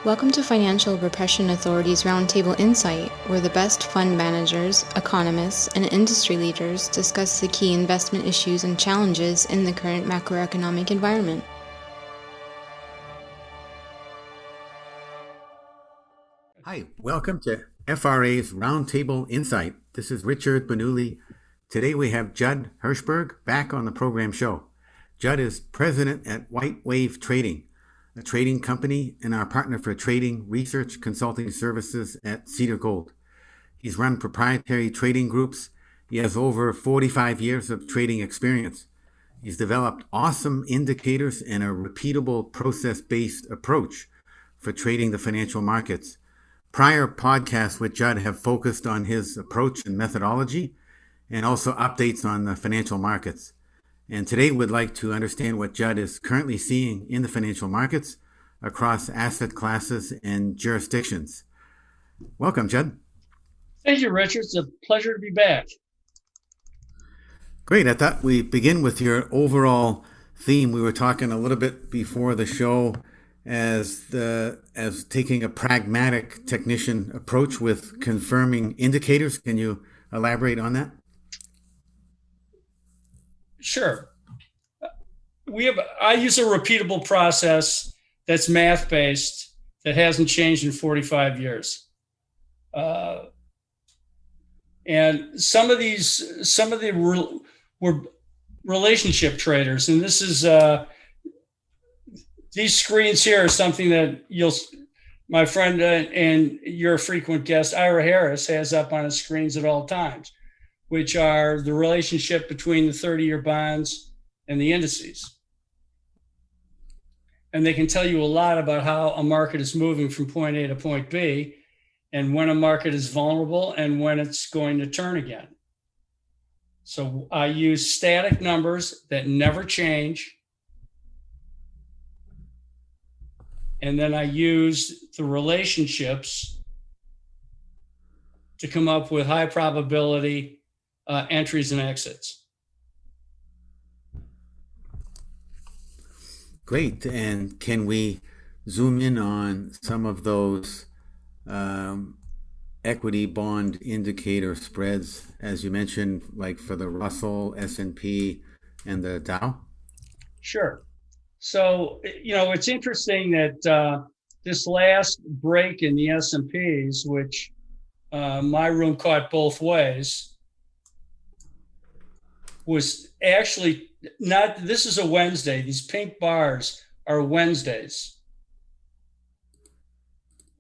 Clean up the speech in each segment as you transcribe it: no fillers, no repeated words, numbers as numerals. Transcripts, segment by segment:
Welcome to Financial Repression Authority's Roundtable Insight, where the best fund managers, economists, and industry leaders discuss the key investment issues and challenges in the current macroeconomic environment. Hi, welcome to FRA's Roundtable Insight. This is Richard Bernoulli. Today we have Judd Hirschberg back on the program show. Judd is president at White Wave Trading, a trading company and our partner for trading research consulting services at Cedar Gold. He's run proprietary trading groups. He has over 45 years of trading experience. He's developed awesome indicators and a repeatable process-based approach for trading the financial markets. Prior podcasts with Judd have focused on his approach and methodology and also updates on the financial markets. And today we'd like to understand what Judd is currently seeing in the financial markets across asset classes and jurisdictions. Welcome, Judd. Thank you, Richard. It's a pleasure to be back. Great. I thought we'd begin with your overall theme. We were talking a little bit before the show as taking a pragmatic technician approach with confirming indicators. Can you elaborate on that? Sure. I use a repeatable process that's math-based that hasn't changed in 45 years. And some of the were relationship traders, and this is these screens here are something that my friend and your frequent guest Ira Harris has up on his screens at all times, which are the relationship between the 30-year bonds and the indices. And they can tell you a lot about how a market is moving from point A to point B, and when a market is vulnerable and when it's going to turn again. So I use static numbers that never change. And then I use the relationships to come up with high probability entries and exits. Great. And can we zoom in on some of those equity bond indicator spreads, as you mentioned, like for the Russell, S&P, and the Dow? Sure. So, it's interesting that this last break in the S&Ps, which my room caught both ways, was actually not, this is a Wednesday. These pink bars are Wednesdays.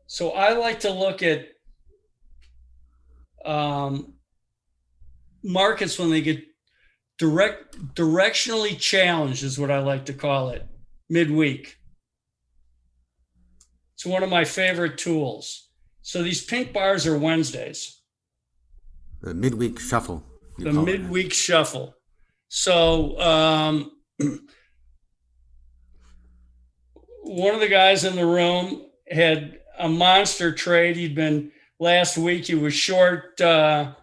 So I like to look at markets when they get directionally challenged, is what I like to call it, midweek. It's one of my favorite tools. So these pink bars are Wednesdays. The midweek shuffle. The midweek shuffle. So one of the guys in the room had a monster trade. Last week he was short the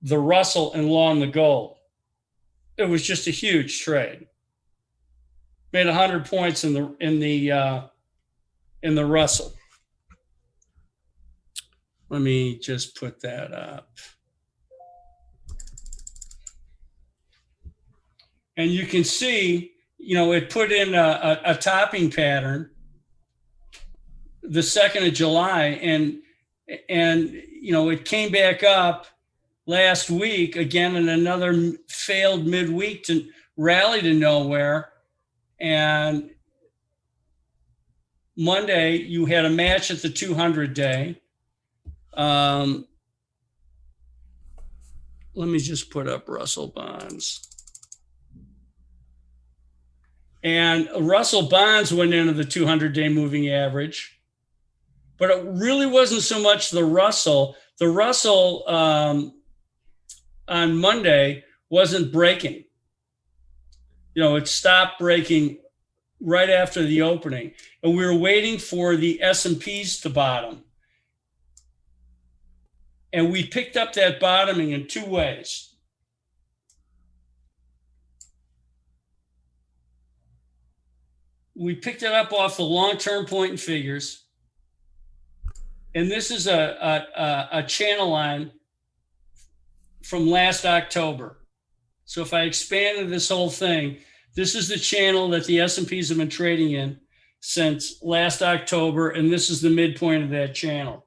Russell and long the gold. It was just a huge trade. Made 100 points in the Russell. Let me just put that up. And you can see, it put in a topping pattern the 2nd of July, and it came back up last week again in another failed midweek to rally to nowhere. And Monday, you had a match at the 200-day. Let me just put up Russell bonds. And Russell bonds went into the 200-day moving average, but it really wasn't so much the Russell. The Russell on Monday wasn't breaking. It stopped breaking right after the opening, and we were waiting for the S&Ps to bottom. And we picked up that bottoming in two ways. we picked it up off the long-term point and figures. And this is a channel line from last October. So if I expanded this whole thing, this is the channel that the S&Ps have been trading in since last October, and this is the midpoint of that channel.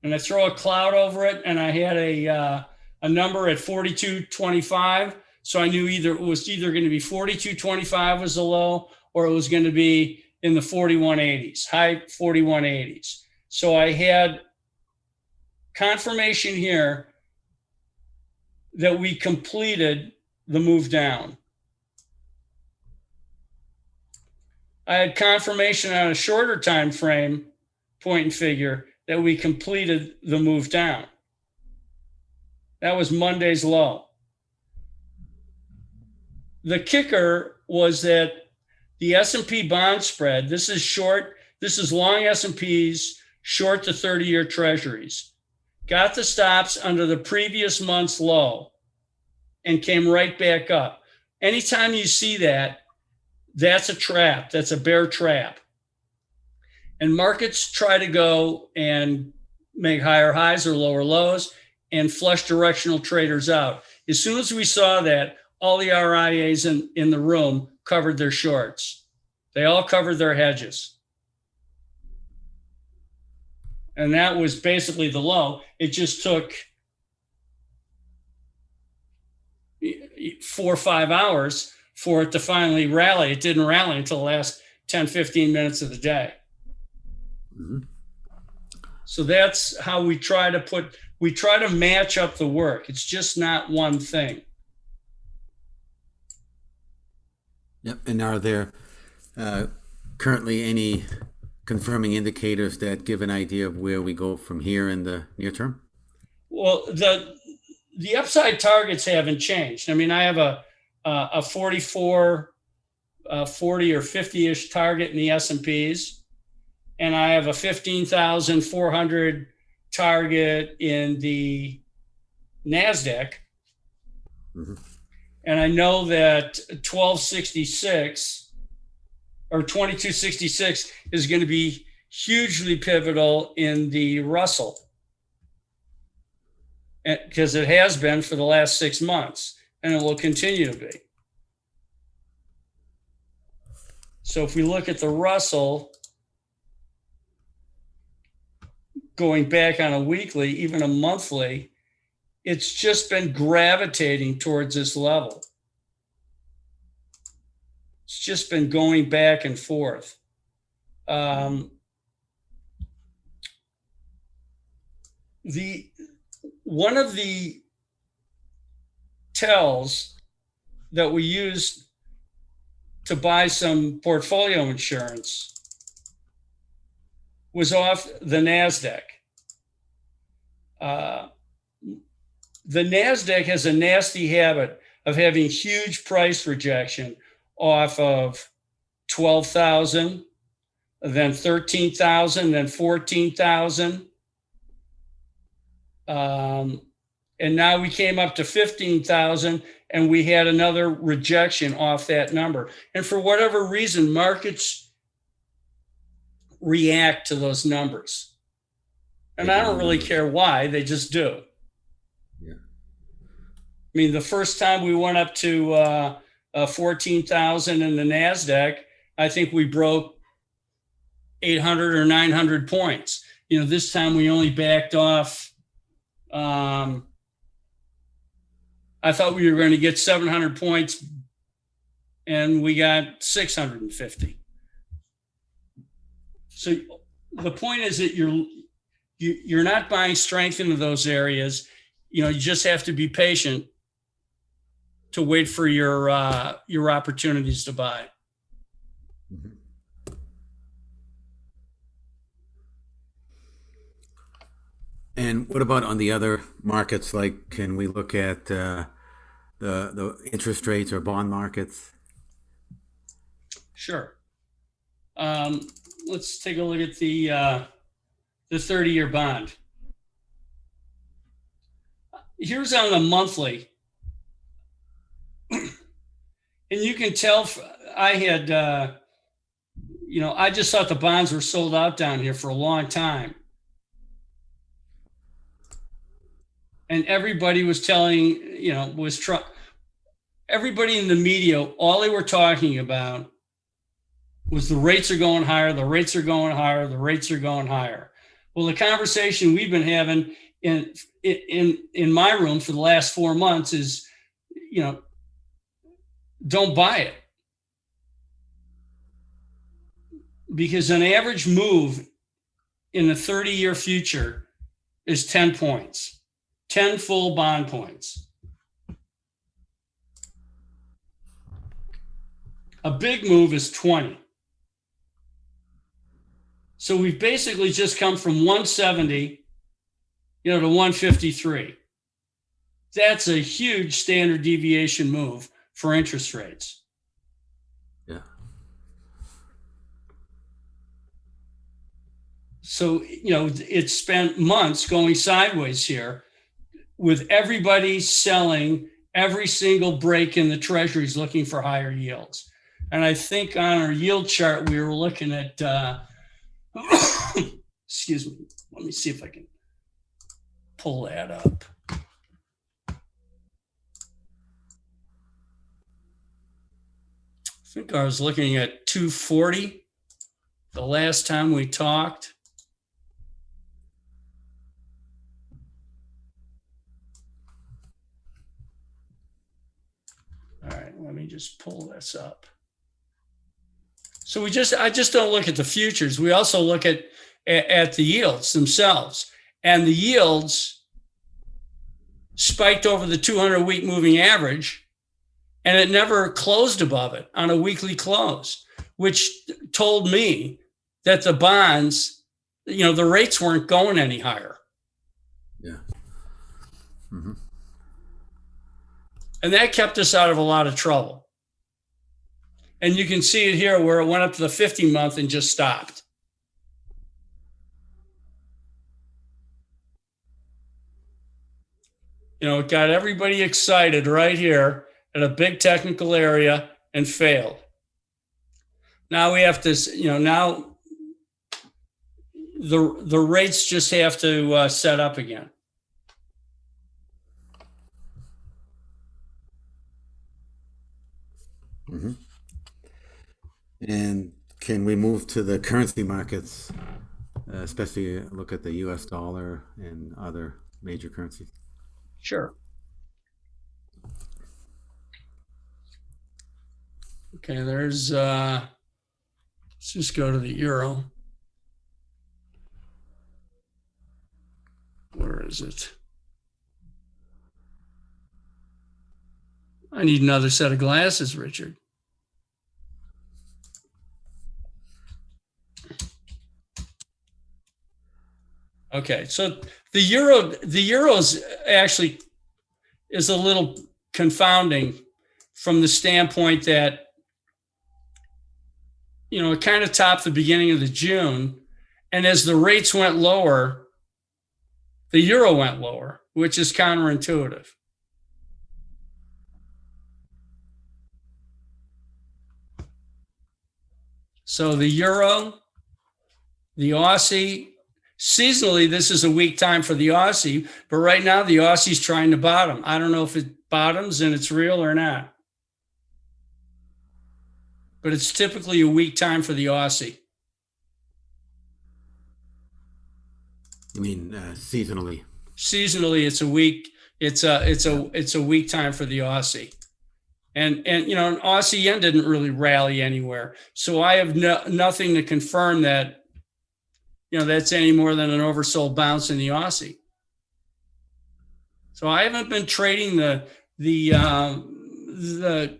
And I throw a cloud over it, and I had a number at 42.25. So I knew it was either going to be 42.25 was the low, or it was going to be in the 41.80s, high 41.80s. So I had confirmation here that we completed the move down. I had confirmation on a shorter time frame point and figure that we completed the move down. That was Monday's low. The kicker was that the S&P bond spread, this is short, this is long S&Ps, short to 30-year treasuries, got the stops under the previous month's low and came right back up. Anytime you see that, that's a trap. That's a bear trap. And markets try to go and make higher highs or lower lows and flush directional traders out. As soon as we saw that, all the RIAs in the room covered their shorts. They all covered their hedges. And that was basically the low. It just took 4 or 5 hours for it to finally rally. It didn't rally until the last 10, 15 minutes of the day. Mm-hmm. So that's how we try to match up the work. It's just not one thing. Yep. And are there currently any confirming indicators that give an idea of where we go from here in the near term? Well, the upside targets haven't changed. I mean, I have a 44, 40 or 50-ish target in the S&Ps, and I have a 15,400 target in the NASDAQ. Mm-hmm. And I know that 1266 or 2266 is going to be hugely pivotal in the Russell, because it has been for the last 6 months, and it will continue to be. So if we look at the Russell, going back on a weekly, even a monthly, it's just been gravitating towards this level. It's just been going back and forth. One of the tells that we used to buy some portfolio insurance was off the NASDAQ. The NASDAQ has a nasty habit of having huge price rejection off of 12,000, then 13,000, then 14,000. And now we came up to 15,000 and we had another rejection off that number. And for whatever reason, markets react to those numbers. And I don't really care why, they just do. Yeah. I mean, the first time we went up to 14,000 in the NASDAQ, I think we broke 800 or 900 points. You know, this time we only backed off. I thought we were going to get 700 points and we got 650. So the point is that you're not buying strength into those areas. You know, you just have to be patient to wait for your opportunities to buy. Mm-hmm. And what about on the other markets? Like, can we look at the interest rates or bond markets? Sure. Let's take a look at the 30-year bond. Here's on the monthly. And you can tell I had, I just thought the bonds were sold out down here for a long time. And everybody was telling, everybody in the media, all they were talking about was the rates are going higher, the rates are going higher, the rates are going higher. Well, the conversation we've been having in my room for the last 4 months is, don't buy it. Because an average move in the 30-year future is 10 points, 10 full bond points. A big move is 20. So we've basically just come from 170, to 153. That's a huge standard deviation move for interest rates. Yeah. So, it spent months going sideways here with everybody selling every single break in the treasuries looking for higher yields. And I think on our yield chart, we were looking at, excuse me, let me see if I can pull that up. I think I was looking at 240 the last time we talked. All right, let me just pull this up. So I just don't look at the futures. We also look at the yields themselves. And the yields spiked over the 200-week moving average, and it never closed above it on a weekly close, which told me that the bonds, the rates weren't going any higher. Yeah. Mm-hmm. And that kept us out of a lot of trouble. And you can see it here where it went up to the 50-month and just stopped. It got everybody excited right here at a big technical area and failed. Now we have to, now the rates just have to set up again. Mm-hmm. And can we move to the currency markets, especially look at the US dollar and other major currencies? Sure. Okay, let's just go to the euro. Where is it? I need another set of glasses, Richard. Okay, so the euro's actually is a little confounding from the standpoint that, it kind of topped the beginning of the June, and as the rates went lower, the euro went lower, which is counterintuitive. So the euro, the Aussie, seasonally, this is a weak time for the Aussie, but right now the Aussie's trying to bottom. I don't know if it bottoms and it's real or not, but it's typically a weak time for the Aussie. You mean seasonally? Seasonally, it's a weak. It's a weak time for the Aussie, and an Aussie yen didn't really rally anywhere. So I have nothing to confirm that. That's any more than an oversold bounce in the Aussie. So I haven't been trading the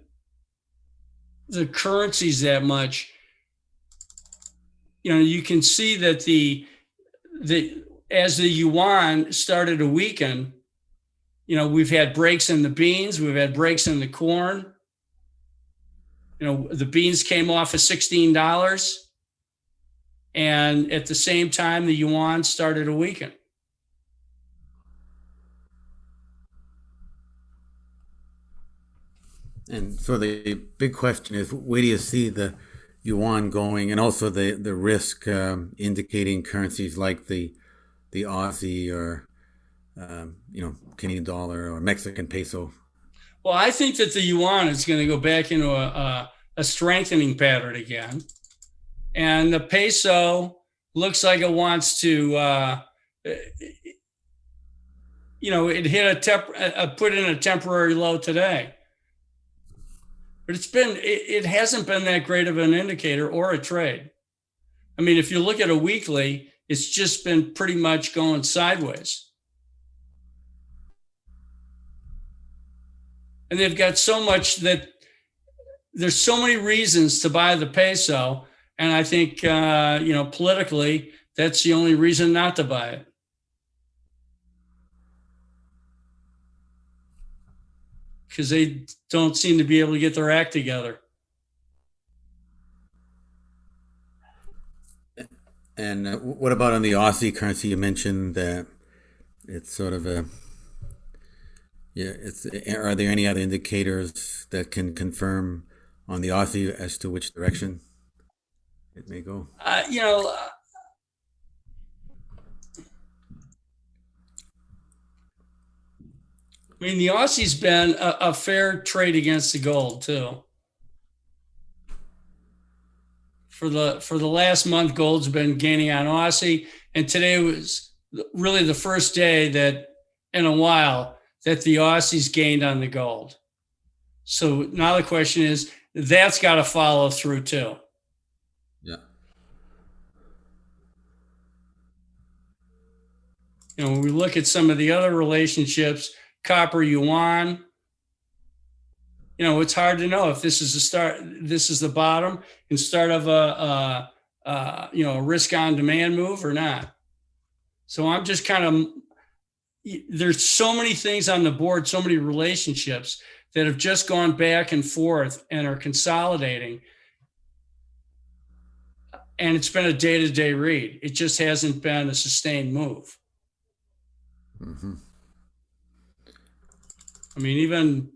currencies that much. You can see that as the yuan started to weaken, we've had breaks in the beans, we've had breaks in the corn. The beans came off of $16. And at the same time, the yuan started to weaken. And so the big question is, where do you see the yuan going, and also the risk indicating currencies like the Aussie or Canadian dollar or Mexican peso? Well, I think that the yuan is going to go back into a strengthening pattern again, and the peso looks like it wants to. It hit put in a temporary low today, but it hasn't been that great of an indicator or a trade. I mean, if you look at a weekly, it's just been pretty much going sideways. And they've got so much that there's so many reasons to buy the peso. And I think, politically, that's the only reason not to buy it. Because they don't seem to be able to get their act together. And what about on the Aussie currency? You mentioned that it's sort of are there any other indicators that can confirm on the Aussie as to which direction it may go? I mean, the Aussie's been a fair trade against the gold too. For the last month, gold's been gaining on Aussie, and today was really the first day that in a while that the Aussies gained on the gold. So now the question is, that's got to follow through too. Yeah. When we look at some of the other relationships, copper yuan, it's hard to know if this is the bottom and start of a risk on demand move or not. So I'm just there's so many things on the board, so many relationships that have just gone back and forth and are consolidating. And it's been a day-to-day read. It just hasn't been a sustained move. Mm-hmm. I mean, even,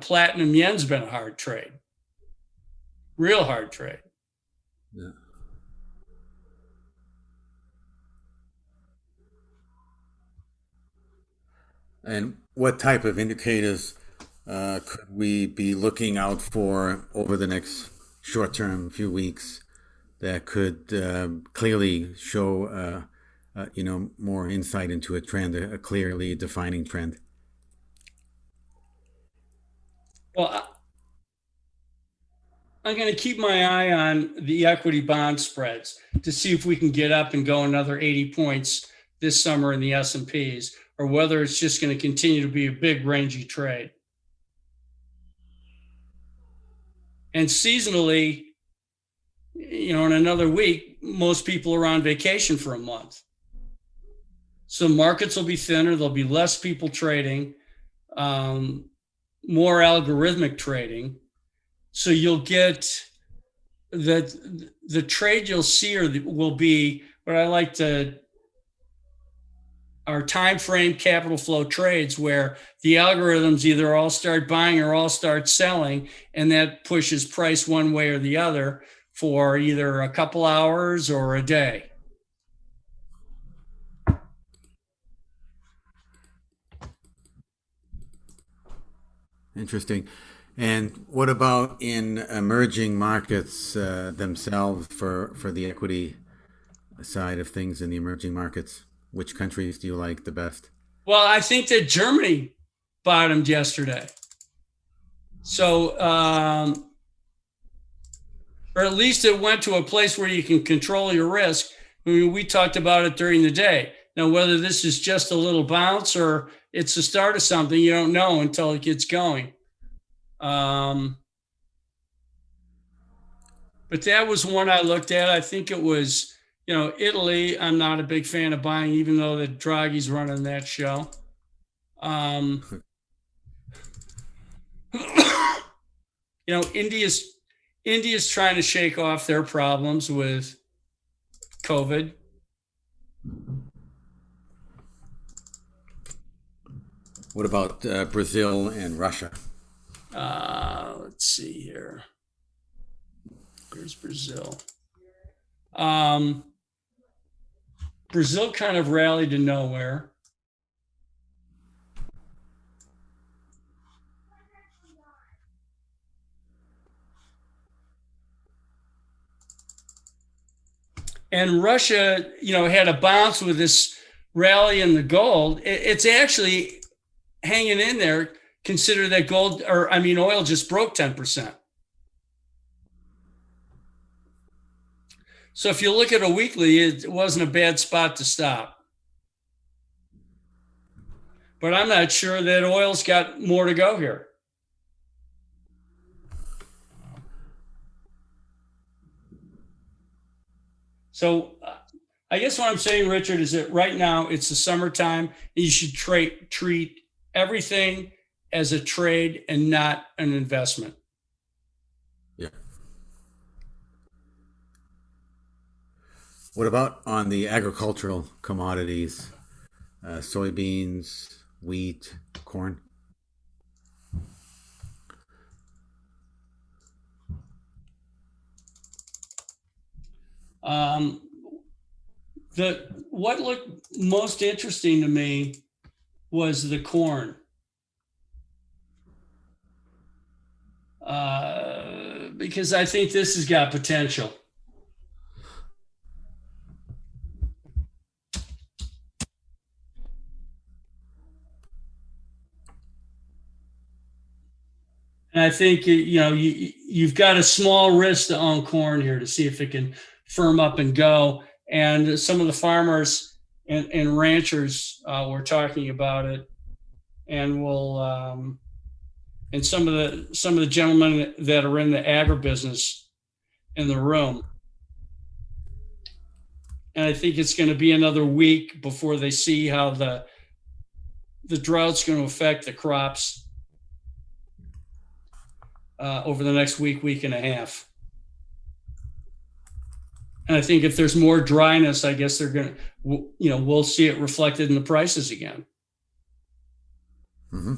platinum yen's been a hard trade. Real hard trade. Yeah. And what type of indicators could we be looking out for over the next short term, few weeks, that could clearly show, more insight into a trend, a clearly defining trend? Well, I'm going to keep my eye on the equity bond spreads to see if we can get up and go another 80 points this summer in the S&Ps, or whether it's just going to continue to be a big rangy trade. And seasonally, in another week, most people are on vacation for a month. So markets will be thinner. There'll be less people trading, more algorithmic trading. So you'll get the trade you'll see will be what I like to our time frame capital flow trades, where the algorithms either all start buying or all start selling, and that pushes price one way or the other for either a couple hours or a day. Interesting. And what about in emerging markets themselves for the equity side of things in the emerging markets? Which countries do you like the best? Well, I think that Germany bottomed yesterday. So, or at least it went to a place where you can control your risk. I mean, we talked about it during the day. Now, whether this is just a little bounce or it's the start of something, you don't know until it gets going. But that was one I looked at. I think it was, Italy. I'm not a big fan of buying, even though the Draghi's running that show. India's trying to shake off their problems with COVID. What about Brazil and Russia? let's see here. Here's Brazil. Brazil kind of rallied to nowhere. And Russia, had a bounce with this rally in the gold. It's actually hanging in there. Consider that oil just broke 10%. So if you look at a weekly, it wasn't a bad spot to stop. But I'm not sure that oil's got more to go here. So I guess what I'm saying, Richard, is that right now it's the summertime. You should treat everything as a trade and not an investment. Yeah. What about on the agricultural commodities, soybeans, wheat, corn? What looked most interesting to me was the corn. Because I think this has got potential. And I think, you've got a small risk to own corn here to see if it can firm up and go. And some of the farmers and ranchers were talking about it, and and some of the gentlemen that are in the agribusiness in the room. And I think it's going to be another week before they see how the drought's going to affect the crops over the next week and a half. And I think if there's more dryness, I guess they're going to, we'll see it reflected in the prices again. Mm-hmm.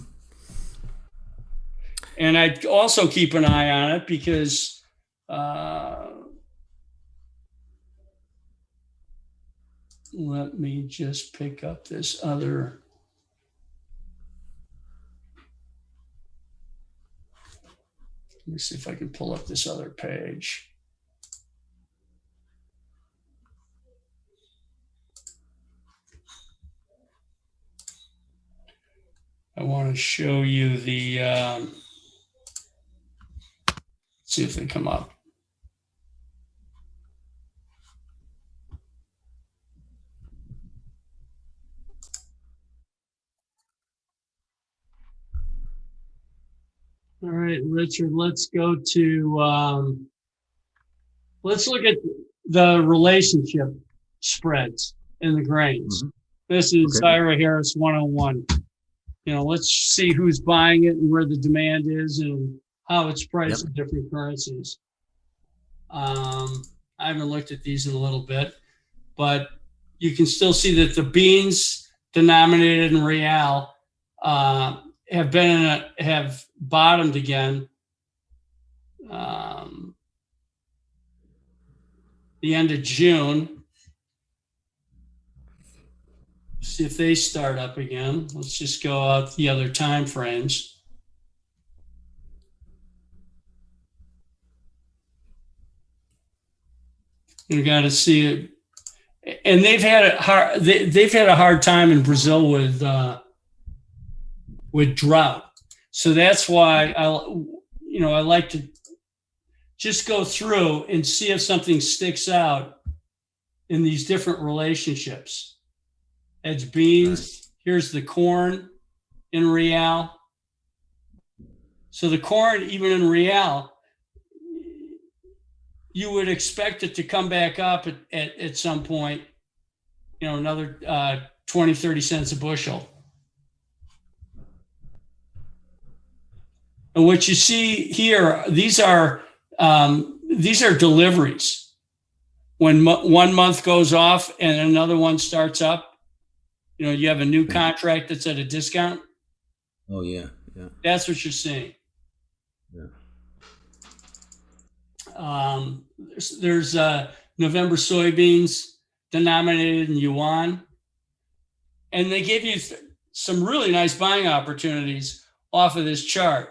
And I'd also keep an eye on it because let me just pick up this other. Let me see if I can pull up this other page. I want to show you the, see if they come up. All right, Richard, let's go to, let's look at the relationship spreads in the grains. Mm-hmm. This is okay. Ira Harris 101. Let's see who's buying it and where the demand is and how it's priced in different currencies. I haven't looked at these in a little bit, but you can still see that the beans denominated in real have bottomed again. The end of June. See if they start up again. Let's just go out the other time frames. You got to see it, and they've had it hard. They've had a hard time in Brazil with drought. So that's why I like to just go through and see if something sticks out in these different relationships. That's beans. Here's the corn in real. So the corn, even in real, you would expect it to come back up at some point, another 20, 30 cents a bushel. And what you see here, these are deliveries. When one month goes off and another one starts up, you have a new contract that's at a discount. Oh, yeah. That's what you're seeing. Yeah. There's November soybeans denominated in yuan, and they give you some really nice buying opportunities off of this chart.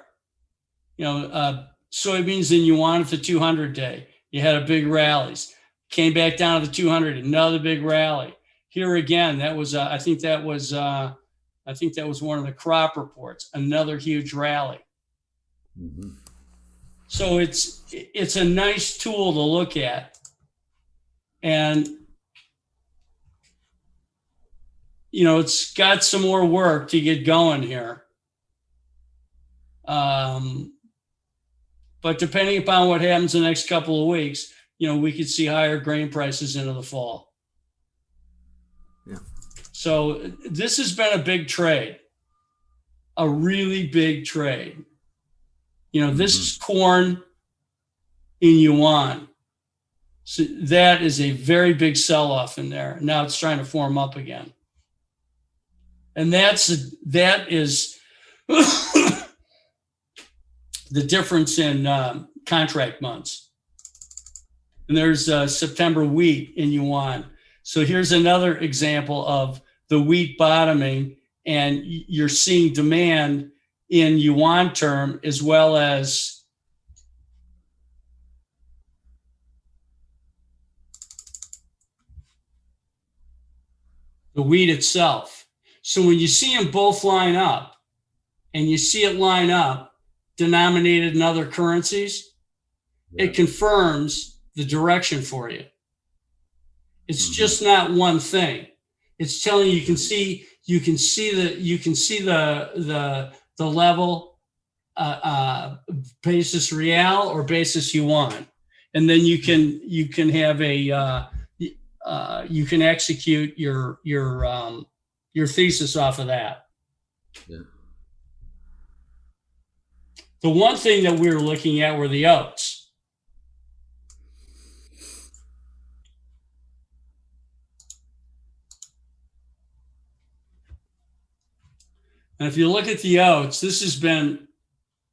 Soybeans in yuan at the 200 day, you had a big rallies, came back down to the 200, another big rally. Here again, that was I think that was one of the crop reports, another huge rally. Mm-hmm. So it's a nice tool to look at, and it's got some more work to get going here. But depending upon what happens in the next couple of weeks, we could see higher grain prices into the fall. Yeah. So this has been a big trade, a really big trade. This is corn in yuan. So that is a very big sell-off in there. Now it's trying to form up again. And that is the difference in contract months. And there's September wheat in yuan. So here's another example of the wheat bottoming, and you're seeing demand in yuan term as well as the wheat itself. So when you see them both line up, and you see it line up denominated in other currencies, it confirms the direction for you. It's just not one thing. It's telling you, you can see the level basis real or basis yuan, and then you can have you can execute your thesis off of that. Yeah. The one thing that we were looking at were the oats. And if you look at the oats, this has been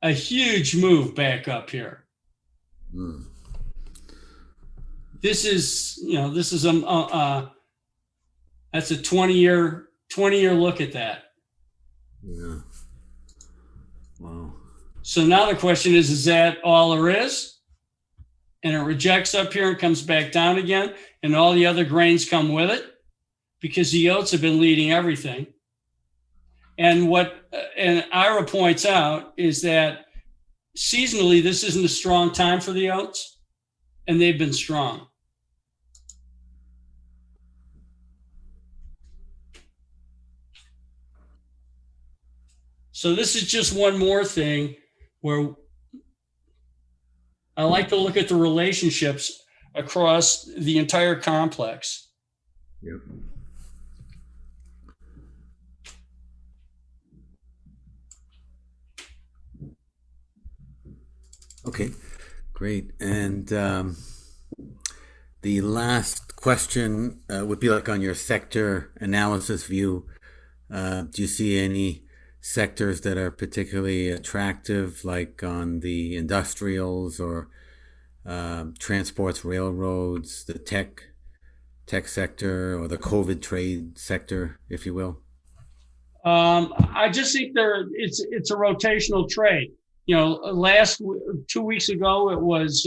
a huge move back up here. Mm. This is that's a 20-year look at that. Yeah. Wow. So now the question is that all there is? And it rejects up here and comes back down again, and all the other grains come with it, because the oats have been leading everything. And what Ira points out is that seasonally, this isn't a strong time for the oats, and they've been strong. So this is just one more thing where I like to look at the relationships across the entire complex. Yep. Okay, great. And the last question would be like on your sector analysis view. Do you see any sectors that are particularly attractive, like on the industrials or transports, railroads, the tech sector, or the COVID trade sector, if you will? I just think it's a rotational trade. 2 weeks ago, it was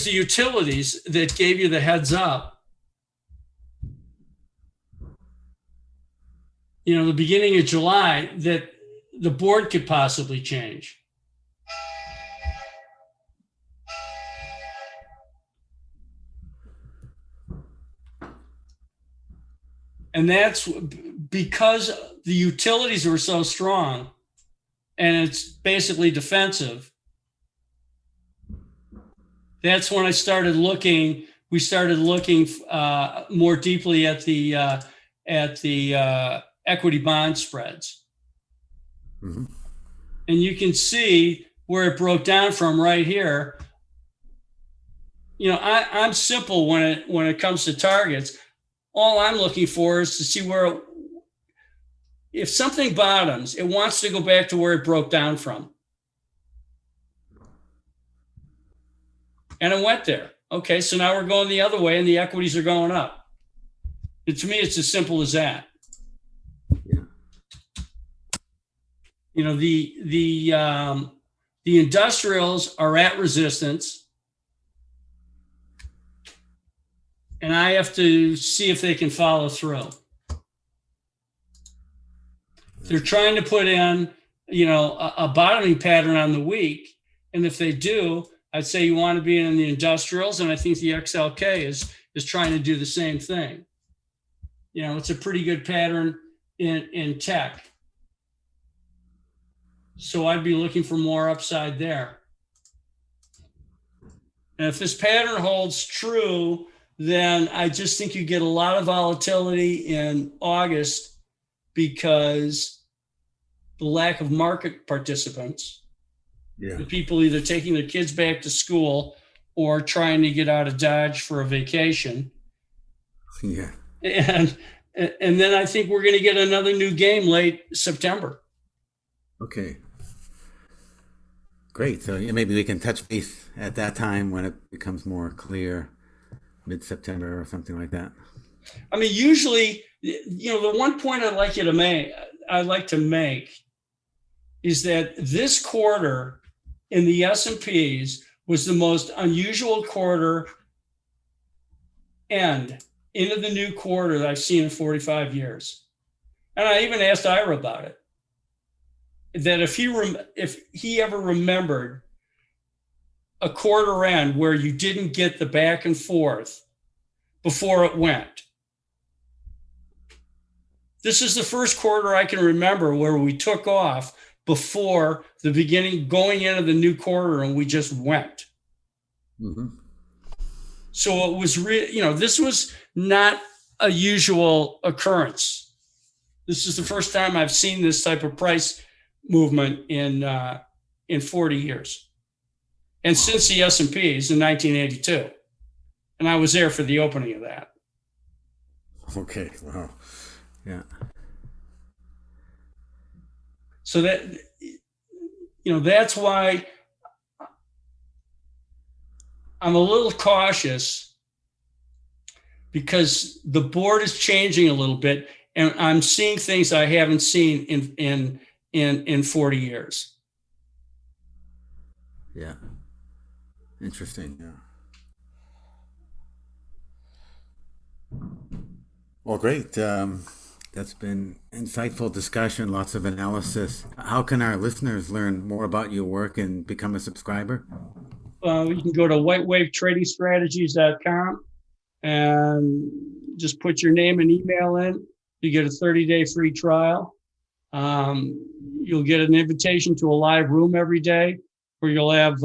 the utilities that gave you the heads up. The beginning of July, that the board could possibly change. And that's because the utilities were so strong, and it's basically defensive. That's when we started looking more deeply at the equity bond spreads. Mm-hmm. And you can see where it broke down from right here. I'm simple when it comes to targets. All I'm looking for is to see where, if something bottoms, it wants to go back to where it broke down from. and it went there. Okay, so now we're going the other way and the equities are going up. And to me, it's as simple as that. Yeah. You know, the industrials are at resistance, and I have to see if they can follow through. They're trying to put in, a bottoming pattern on the week, and if they do, I'd say you want to be in the industrials, and I think the XLK is trying to do the same thing. It's a pretty good pattern in tech. So I'd be looking for more upside there. And if this pattern holds true, then I just think you get a lot of volatility in August because the lack of market participants. Yeah. The people either taking their kids back to school or trying to get out of Dodge for a vacation. Yeah. And then I think we're going to get another new game late September. Okay. Great. So maybe we can touch base at that time when it becomes more clear, mid-September or something like that. I mean, usually, the one point I'd like to make is that this quarter in the S&Ps was the most unusual quarter end into the new quarter that I've seen in 45 years. And I even asked Ira about it, that if he ever remembered a quarter end where you didn't get the back and forth before it went. This is the first quarter I can remember where we took off before the beginning, going into the new quarter, and we just went. Mm-hmm. So it was this was not a usual occurrence. This is the first time I've seen this type of price movement in 40 years, and since the S&Ps in 1982, and I was there for the opening of that. Okay. Wow. Yeah. So that that's why I'm a little cautious, because the board is changing a little bit, and I'm seeing things I haven't seen in 40 years. Yeah. Interesting. Yeah. Well, great. That's been insightful discussion, lots of analysis. How can our listeners learn more about your work and become a subscriber? You can go to whitewavetradingstrategies.com and just put your name and email in. You get a 30-day free trial. You'll get an invitation to a live room every day where you'll have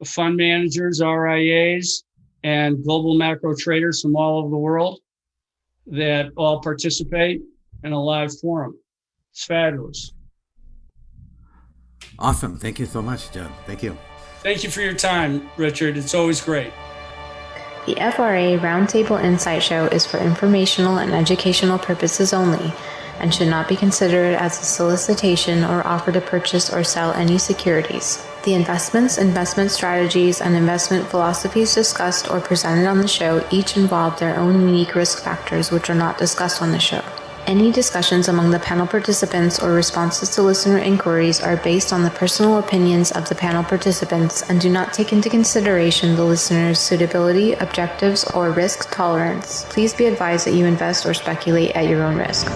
fund managers, RIAs, and global macro traders from all over the world that all participate in a live forum. It's fabulous. Awesome. Thank you so much, Judd. Thank you. Thank you for your time, Richard. It's always great. The FRA Roundtable Insight Show is for informational and educational purposes only and should not be considered as a solicitation or offer to purchase or sell any securities. The investments, investment strategies, and investment philosophies discussed or presented on the show each involve their own unique risk factors which are not discussed on the show. Any discussions among the panel participants or responses to listener inquiries are based on the personal opinions of the panel participants and do not take into consideration the listener's suitability, objectives, or risk tolerance. Please be advised that you invest or speculate at your own risk.